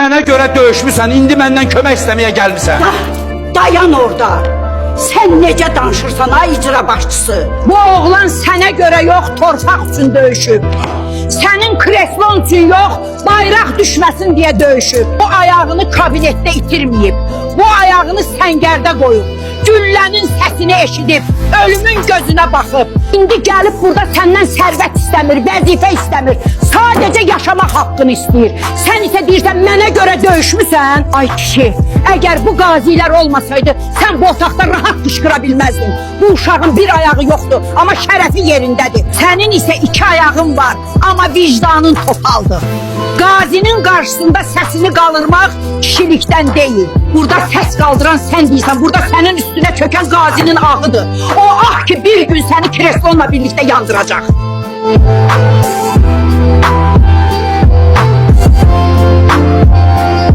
Mənə görə döyüşmüsən, indi məndən kömək istəməyə gəlmisən. Dayan orada. Sən necə danışırsan ay icra başçısı? Bu oğlan sənə görə yox, torpaq üçün döyüşüb. Sənin kreslon üçün yox, bayraq düşməsin deyə döyüşüb. Bu ayağını kabinetdə itirməyib. Bu ayağını səngərdə qoyub. Güllənin səsini eşidib, ölümün gözünə baxıb. İndi gəlib burada səndən sərvət istəmir, vəzifə istəmir. Sadəcə yaşamaq haqqını istəyir. Sən isə deyirsən, mənə görə döyüşmüsən. Ay kişi, əgər bu qazilər olmasaydı, sən bu otaqda rahat qışqıra bilməzdin. Bu uşağın bir ayağı yoxdur, amma şərəfi yerindədir. Sənin isə 2 ayağın var, amma vicdanın topaldır. Qazinin qarşısında səsini qaldırmaq kişilikdən deyil. Burada səs qaldıran sən deyirsən, burada sənin üstünə çökən qazinin ağıdır. O ah ki bir gün səni kreslonla birlikdə yandıracaq.